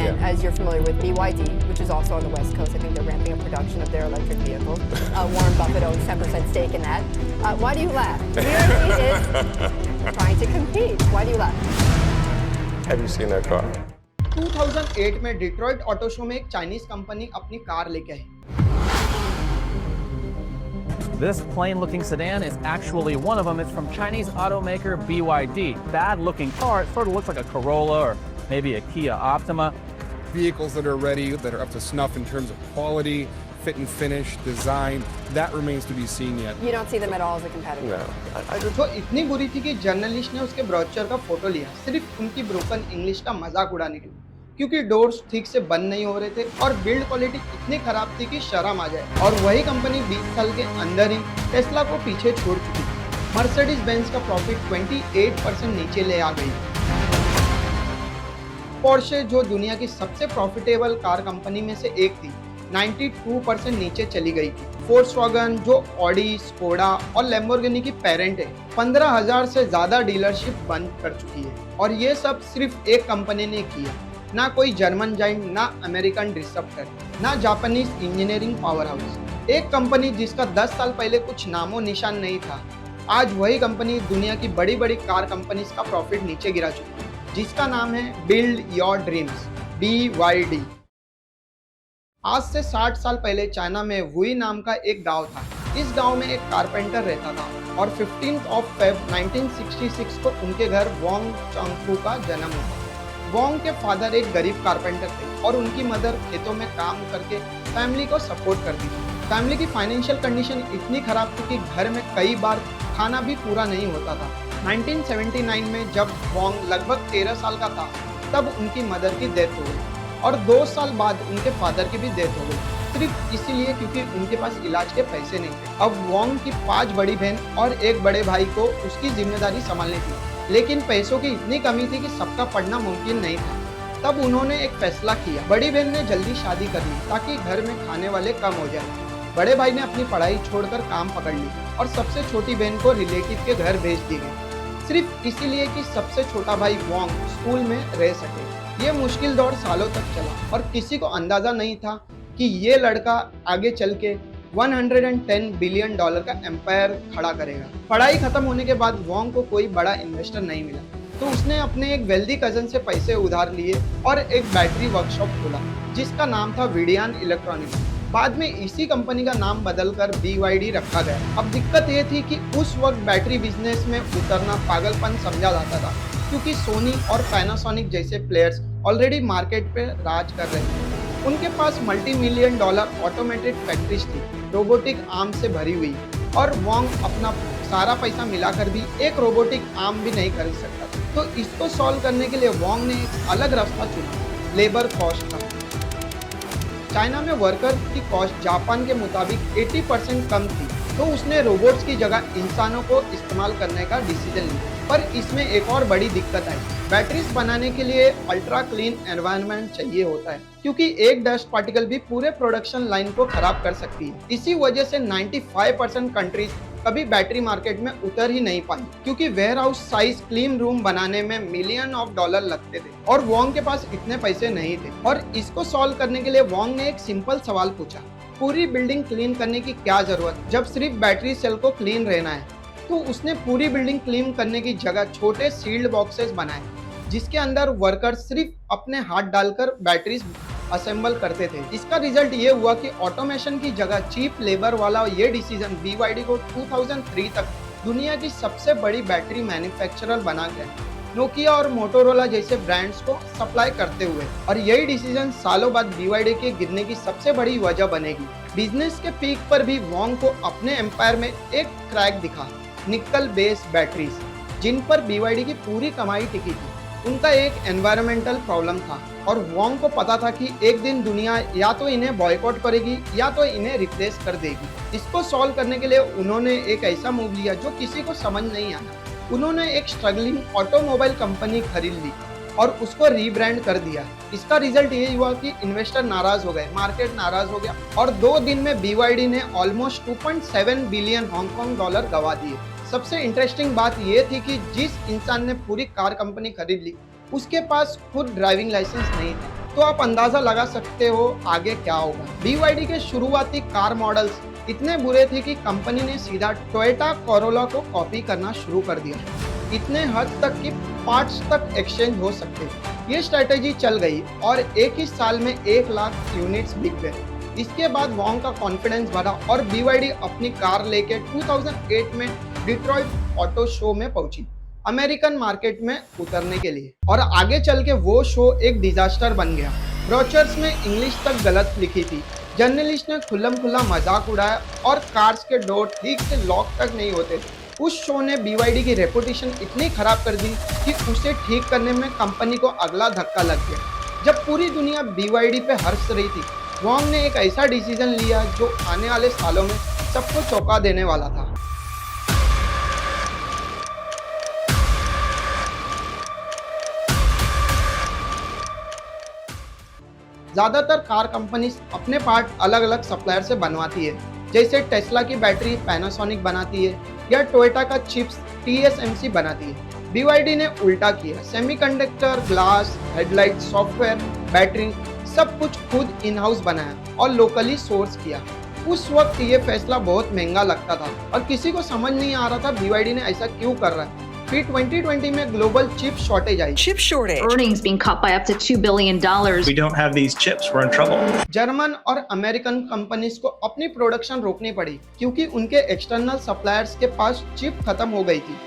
And as you're familiar with BYD, which is also on the West Coast, I think they're ramping up production of their electric vehicle. Warren Buffett owns 10% stake in that. Why do you laugh? BYD is trying to compete. Why do you laugh? Have you seen their car? 2008 में Detroit auto show में एक Chinese company अपनी car लेके आई। This plain-looking sedan is actually one of them. It's from Chinese automaker BYD. Bad-looking car. It sort of looks like a Corolla or maybe a Kia Optima. Vehicles that are ready, that are up to snuff in terms of quality, fit and finish, design, that remains to be seen yet. You don't see them at all as a competitor? No. I just, तो इतनी बुरी थी कि journalist ने उसके brochure का photo लिया सिर्फ उनकी ब्रोकन इंग्लिश का मजाक उड़ाने के लिए, क्योंकि डोर्स ठीक से बंद नहीं हो रहे थे और बिल्ड क्वालिटी इतनी खराब थी कि शर्म आ जाए। और वही कंपनी 20 साल के अंदर ही टेस्ला को पीछे छोड़ चुकी थी। मर्सिडीज बेंज का प्रॉफिट 28% नीचे ले आ गई। पोर्शे, जो दुनिया की सबसे प्रॉफिटेबल कार कंपनी में से एक थी, 92% नीचे चली गई थी। फोक्सवैगन, जो ऑडी, स्कोडा और लैम्बोर्गिनी की पेरेंट है, 15,000 से ज्यादा डीलरशिप बंद कर चुकी है। और ये सब सिर्फ एक कंपनी ने किया, ना कोई जर्मन जाइंट, ना अमेरिकन डिसरप्टर, ना जापानीज इंजीनियरिंग पावर हाउस। एक कंपनी जिसका 10 साल पहले कुछ नामो निशान नहीं था, आज वही कंपनी दुनिया की बड़ी बड़ी कार कंपनीज का प्रॉफिट नीचे गिरा चुकी है, जिसका नाम है बिल्ड योर ड्रीम्स, BYD। आज से 60 साल पहले चाइना में वुई नाम का एक गांव था। इस गांव में एक कारपेंटर रहता था और 15 February 1966 को उनके घर वोंग चंगफू का जन्म हुआ। वोंग के फादर एक गरीब कारपेंटर थे और उनकी मदर खेतों में काम करके फैमिली को सपोर्ट करती थी। फैमिली की फाइनेंशियल कंडीशन इतनी खराब थी कि घर में कई बार खाना भी पूरा नहीं होता था। 1979 में जब वोंग लगभग 13 साल का था, तब उनकी मदर की डेथ हो गई और 2 साल बाद उनके फादर की भी डेथ हो गई, सिर्फ इसीलिए क्योंकि उनके पास इलाज के पैसे नहीं थे। अब वोंग की 5 बड़ी बहन और एक बड़े भाई को उसकी जिम्मेदारी संभालनी थी, लेकिन पैसों की इतनी कमी थी कि सबका पढ़ना मुमकिन नहीं था। तब उन्होंने एक फैसला किया। बड़ी बहन ने जल्दी शादी कर ली ताकि घर में खाने वाले कम हो जाए। बड़े भाई ने अपनी पढ़ाई छोड़कर काम पकड़ ली और सबसे छोटी बहन को रिलेटिव के घर भेज दी गई, सिर्फ इसीलिए कि सबसे छोटा भाई वोंग स्कूल में रह सके। ये मुश्किल दौर सालों तक चला और किसी को अंदाजा नहीं था कि ये लड़का आगे चल के $110 बिलियन का एम्पायर खड़ा करेगा। पढ़ाई खत्म होने के बाद वोंग को कोई बड़ा इन्वेस्टर नहीं मिला, तो उसने अपने एक वेल्दी कजन से पैसे उधार लिए और एक बैटरी वर्कशॉप खोला जिसका नाम था विडियान इलेक्ट्रॉनिक्स। बाद में इसी कंपनी का नाम बदलकर BYD रखा गया। अब दिक्कत ये थी कि उस वक्त बैटरी बिजनेस में उतरना पागलपन समझा जाता था, क्योंकि सोनी और पैनासोनिक जैसे प्लेयर्स ऑलरेडी मार्केट पे राज कर रहे थे। उनके पास $multi-million ऑटोमेटेड फैक्ट्रीज थी, रोबोटिक आर्म से भरी हुई, और वोंग अपना सारा पैसा मिलाकर भी एक रोबोटिक आर्म भी नहीं खरीद सकता था। तो इसको सॉल्व करने के लिए वोंग ने एक अलग रास्ता चुना, लेबर कॉस्ट का। चाइना में वर्कर की कॉस्ट जापान के मुताबिक 80% कम थी, तो उसने रोबोट्स की जगह इंसानों को इस्तेमाल करने का डिसीजन लिया। पर इसमें एक और बड़ी दिक्कत आई। बैटरीज बनाने के लिए अल्ट्रा क्लीन एनवायरनमेंट चाहिए होता है, क्योंकि एक डस्ट पार्टिकल भी पूरे प्रोडक्शन लाइन को खराब कर सकती है। इसी वजह से 95% कंट्रीज कभी बैटरी मार्केट में उतर ही नहीं पाई, क्योंकि वेयरहाउस साइज क्लीन रूम बनाने में $1 मिलियन लगते थे और वोंग के पास इतने पैसे नहीं थे। और इसको सॉल्व करने के लिए वोंग ने एक सिंपल सवाल पूछा, पूरी बिल्डिंग क्लीन करने की क्या जरूरत जब सिर्फ बैटरी सेल को क्लीन रहना है। तो उसने पूरी बिल्डिंग क्लीन करने की जगह छोटे सील्ड बॉक्सेस बनाए, जिसके अंदर वर्कर्स सिर्फ अपने हाथ डालकर बैटरीज असेंबल करते थे। इसका रिजल्ट ये हुआ कि ऑटोमेशन की जगह चीप लेबर वाला ये डिसीजन BYD को 2003 तक दुनिया की सबसे बड़ी बैटरी मैन्युफैक्चरर बना गया, नोकिया और मोटोरोला जैसे ब्रांड्स को सप्लाई करते हुए। और यही डिसीजन सालों बाद BYD के गिरने की सबसे बड़ी वजह बनेगी। बिजनेस के पीक पर भी वोंग को अपने एम्पायर में एक क्रैक दिखा, निकल बेस्ड बैटरीज, जिन पर BYD की पूरी कमाई टिकी थी। उनका एक एनवायरमेंटल प्रॉब्लम था और वोंग को पता था कि एक दिन दुनिया या तो इन्हें बॉयकॉट करेगी या तो इन्हें रिप्लेस कर देगी। इसको सॉल्व करने के लिए उन्होंने एक ऐसा मूव लिया जो किसी को समझ नहीं आया। उन्होंने एक स्ट्रगलिंग ऑटोमोबाइल कंपनी खरीद ली और उसको रीब्रांड कर दिया। इसका रिजल्ट ये हुआ कि इन्वेस्टर नाराज हो गए, मार्केट नाराज हो गया और 2 दिन में BYD ने ऑलमोस्ट $2.7 बिलियन हांगकांग डॉलर गवा दिए। सबसे इंटरेस्टिंग बात यह थी कि जिस इंसान ने पूरी कार कंपनी खरीद ली, उसके पास खुद ड्राइविंग लाइसेंस नहीं था तो आप अंदाजा लगा सकते हो आगे क्या होगा। BYD के शुरुआती कार मॉडल्स इतने बुरे थे कि कंपनी ने सीधा टोयोटा कोरोला को कॉपी करना शुरू कर दिया, इतने हद तक कि पार्ट्स तक एक्सचेंज हो सकते। ये स्ट्रेटेजी चल गई और एक ही साल में 1 लाख यूनिट्स बिक गए। इसके बाद वॉन्ग का कॉन्फिडेंस बढ़ा और BYD अपनी कार लेके 2008 में डिट्रॉइट ऑटो शो में पहुंची, अमेरिकन मार्केट में उतरने के लिए। और आगे चल के वो शो एक डिजास्टर बन गया। ब्रोचर्स में इंग्लिश तक गलत लिखी थी, जर्नलिस्ट ने खुल्लम खुल्ला मजाक उड़ाया और कार्स के डोर ठीक से लॉक तक नहीं होते थे। उस शो ने BYD की रेपुटेशन इतनी खराब कर दी कि उसे ठीक करने में कंपनी को अगला धक्का लग गया। जब पूरी दुनिया BYD पे हंस रही थी, वॉन्ग ने एक ऐसा डिसीजन लिया जो आने वाले सालों में सबको चौंका देने वाला था। ज्यादातर कार कंपनीज अपने पार्ट अलग अलग सप्लायर से बनवाती है, जैसे टेस्ला की बैटरी पैनासोनिक बनाती है या टोयोटा का चिप्स TSMC बनाती है। BYD ने उल्टा किया, semiconductor, glass, headlight, software, battery सब कुछ खुद इन हाउस बनाया और लोकली सोर्स किया। उस वक्त ये फैसला बहुत महंगा लगता था और किसी को समझ नहीं आ रहा था BYD ने ऐसा क्यों कर रहा है। फिर 2020 में global chip shortage I. Chip shortage. Earnings being cut by up to $2 billion. We don't have these chips, we're in trouble. German और अमेरिकन कंपनीज को अपनी प्रोडक्शन रोकनी पड़ी क्योंकि उनके एक्सटर्नल सप्लायर्स के पास चिप खत्म हो गई थी।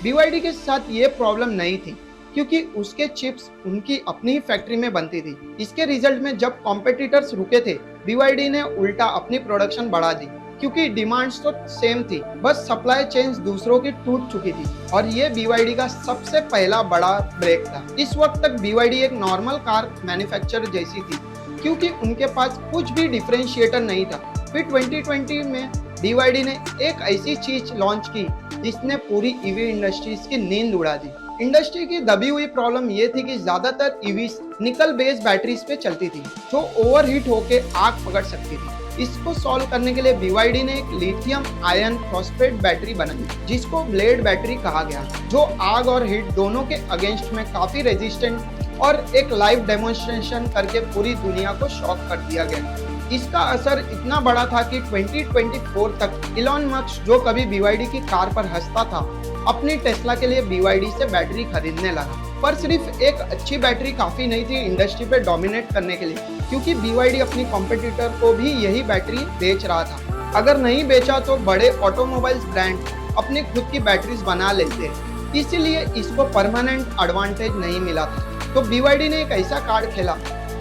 BYD के साथ ये प्रॉब्लम नहीं थी क्योंकि उसके चिप्स उनकी अपनी ही फैक्ट्री में बनती थी। इसके रिजल्ट में जब कॉम्पिटिटर्स रुके थे, BYD ने उल्टा अपनी प्रोडक्शन बढ़ा दी क्योंकि डिमांड्स तो सेम थी, बस सप्लाई चेन्स दूसरों की टूट चुकी थी। और ये BYD का सबसे पहला बड़ा ब्रेक था। इस वक्त तक BYD एक नॉर्मल कार मैन्युफैक्चरर जैसी थी क्योंकि उनके पास कुछ भी डिफरेंशिएटर नहीं था। फिर 2020 में BYD ने एक ऐसी चीज लॉन्च की जिसने पूरी EV इंडस्ट्रीज की नींद उड़ा दी। इंडस्ट्री की दबी हुई प्रॉब्लम ये थी कि ज्यादातर EVs निकल बेस्ड बैटरीज पे चलती थी जो ओवरहीट होके आग पकड़ सकती थी। इसको सॉल्व करने के लिए BYD ने एक लिथियम आयन फॉस्फेट बैटरी बनाई जिसको ब्लेड बैटरी कहा गया, जो आग और हीट दोनों के अगेंस्ट में काफी रेजिस्टेंट और एक लाइव डेमोन्स्ट्रेशन करके पूरी दुनिया को शॉक कर दिया गया। इसका असर इतना बड़ा था कि 2024 तक इलॉन मस्क, जो कभी BYD की कार पर हंसता था, अपनी टेस्ला के लिए BYD से बैटरी खरीदने लगा। पर सिर्फ एक अच्छी बैटरी काफी नहीं थी इंडस्ट्री पे डोमिनेट करने के लिए, क्योंकि BYD अपनी कॉम्पिटिटर को भी यही बैटरी बेच रहा था। अगर नहीं बेचा तो बड़े ऑटोमोबाइल्स ब्रांड अपनी खुद की बैटरीज बना लेते, इसीलिए इसको परमानेंट एडवांटेज नहीं मिला था। तो BYD ने एक ऐसा कार्ड खेला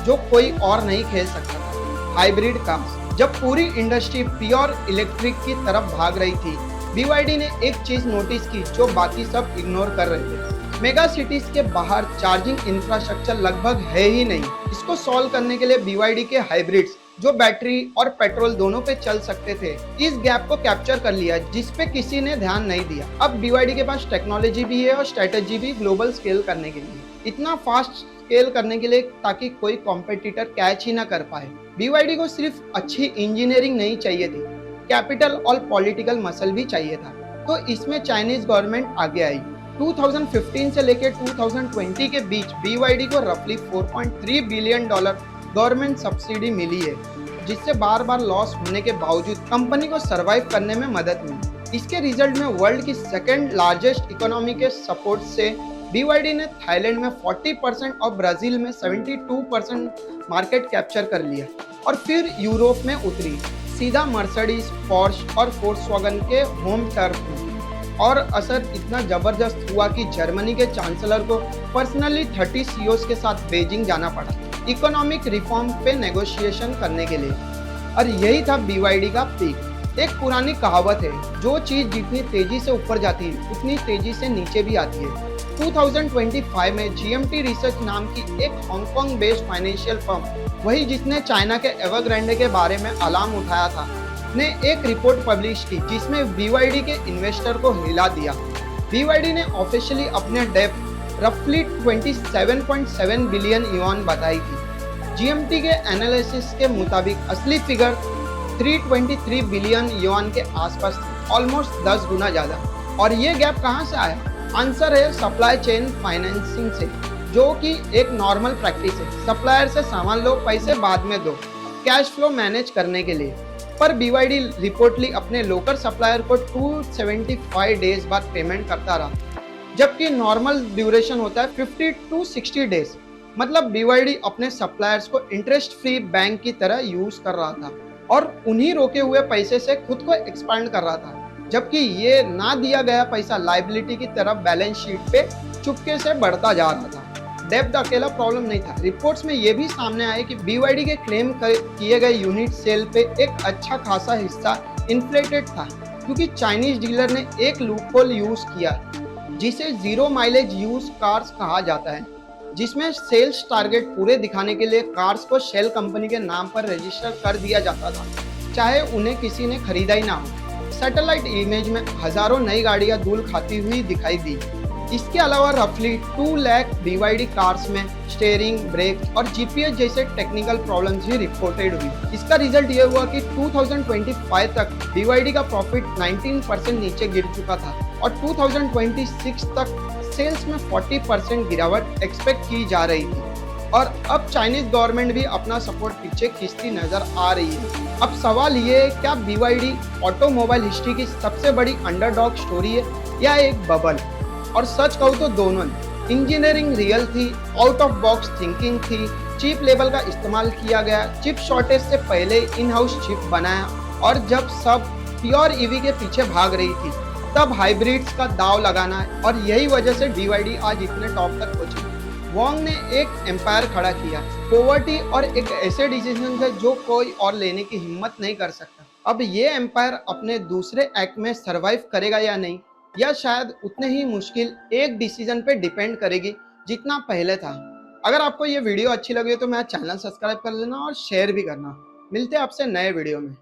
जो कोई और नहीं खेल सकता था, हाइब्रिड कार्स। जब पूरी इंडस्ट्री प्योर इलेक्ट्रिक की तरफ भाग रही थी, BYD ने एक चीज नोटिस की जो बाकी सब इग्नोर कर रहे थे। मेगा सिटीज के बाहर चार्जिंग इंफ्रास्ट्रक्चर लगभग है ही नहीं। इसको सॉल्व करने के लिए BYD के हाइब्रिड्स, जो बैटरी और पेट्रोल दोनों पे चल सकते थे, इस गैप को कैप्चर कर लिया जिस पे किसी ने ध्यान नहीं दिया। अब BYD के पास टेक्नोलॉजी भी है और स्ट्रेटेजी भी ग्लोबल स्केल करने के लिए, इतना फास्ट स्केल करने के लिए ताकि कोई कॉम्पिटिटर कैच ही ना कर पाए। BYD को सिर्फ अच्छी इंजीनियरिंग नहीं चाहिए थी, कैपिटल और पॉलिटिकल मसल भी चाहिए था। तो इसमें चाइनीज गवर्नमेंट आगे आई। 2015 से लेकर 2020 के बीच BYD को रफली $4.3 बिलियन गवर्नमेंट सब्सिडी मिली है, जिससे बार बार लॉस होने के बावजूद कंपनी को सरवाइव करने में मदद मिली। इसके रिजल्ट में वर्ल्ड की सेकेंड लार्जेस्ट इकोनॉमी के सपोर्ट से BYD ने थाईलैंड में 40% और ब्राजील में 72% मार्केट कैप्चर कर लिया और फिर यूरोप में उतरी, सीधा मर्सिडीज, पोर्श और फोक्सवैगन के होम टर्फ में। और असर इतना जबरदस्त हुआ कि जर्मनी के चांसलर को पर्सनली 30 CEOs के साथ बीजिंग जाना पड़ा इकोनॉमिक रिफॉर्म पे नेगोशिएशन करने के लिए। और यही था BYD का पीक। एक पुरानी कहावत है, जो चीज जितनी तेजी से ऊपर जाती है उतनी तेजी से नीचे भी आती है। 2025 में GMT रिसर्च नाम की एक हांगकांग बेस्ड फाइनेंशियल फर्म, वही जिसने चाइना के एवरग्रांडे के बारे में अलार्म उठाया था, ने एक रिपोर्ट पब्लिश की जिसमें BYD के इन्वेस्टर को हिला दिया। BYD ने ऑफिशियली अपने डेप्ट रफली 27.7 बिलियन युआन बताई थी। GMT के एनालिसिस के मुताबिक असली फिगर 323 बिलियन युआन के आसपास थी, ऑलमोस्ट 10 गुना ज्यादा। और ये गैप कहाँ से आया? आंसर है सप्लाई चेन फाइनेंसिंग से, जो कि एक नॉर्मल प्रैक्टिस है। सप्लायर से सामान लो, पैसे बाद में दो, कैश फ्लो मैनेज करने के लिए। पर BYD रिपोर्टली अपने लोकल सप्लायर को 275 डेज बाद पेमेंट करता रहा, जबकि नॉर्मल ड्यूरेशन होता है 50 to 60 डेज। मतलब BYD अपने सप्लायर्स को इंटरेस्ट फ्री बैंक की तरह यूज कर रहा था और उन्हीं रोके हुए पैसे से खुद को एक्सपांड कर रहा था, जबकि ये ना दिया गया पैसा लाइबिलिटी की तरह बैलेंस शीट पे चुपके से बढ़ता जा रहा था। डेब्ट अकेला प्रॉब्लम नहीं था। रिपोर्ट्स में ये भी सामने आया कि BYD के क्लेम किए गए यूनिट सेल पे एक अच्छा खासा हिस्सा इन्फ्लेटेड था, क्योंकि चाइनीज डीलर ने एक लूपहोल यूज किया जिसे जीरो माइलेज यूज कार्स कहा जाता है, जिसमें सेल्स टारगेट पूरे दिखाने के लिए कार्स को शेल कंपनी के नाम पर रजिस्टर कर दिया जाता था, चाहे उन्हें किसी ने खरीदा ही ना हो। सैटेलाइट इमेज में हजारों नई गाड़ियां धूल खाती हुई दिखाई दी। इसके अलावा रफली 2 लाख BYD कार्स में स्टीयरिंग, ब्रेक और GPS जैसे टेक्निकल प्रॉब्लम्स भी रिपोर्टेड हुई। इसका रिजल्ट ये हुआ कि 2025 तक BYD का प्रॉफिट 19% नीचे गिर चुका था और 2026 तक सेल्स में 40% गिरावट एक्सपेक्ट की जा रही थी। और अब चाइनीज गवर्नमेंट भी अपना सपोर्ट पीछे खींचती नजर आ रही है। अब सवाल ये है, क्या BYD ऑटोमोबाइल हिस्ट्री की सबसे बड़ी अंडरडॉग स्टोरी है या एक बबल? और सच कहूँ तो दोनों। इंजीनियरिंग रियल थी, आउट ऑफ बॉक्स थिंकिंग थी, चीप लेवल का इस्तेमाल किया गया, चिप शॉर्टेज से पहले इन हाउस चिप बनाया, और जब सब प्योर EV के पीछे भाग रही थी तब हाइब्रिड्स का दाव लगाना है, और यही वजह से BYD आज इतने टॉप तक पहुंची। वोंग ने एक एम्पायर खड़ा किया, पॉवर्टी और एक ऐसे डिसीजन है जो कोई और लेने की हिम्मत नहीं कर सकता। अब ये एम्पायर अपने दूसरे एक्ट में सरवाइव करेगा या नहीं, या शायद उतने ही मुश्किल एक डिसीजन पे डिपेंड करेगी जितना पहले था। अगर आपको ये वीडियो अच्छी लगी तो मेरा चैनल सब्सक्राइब कर लेना और शेयर भी करना। मिलते हैं आपसे नए वीडियो में।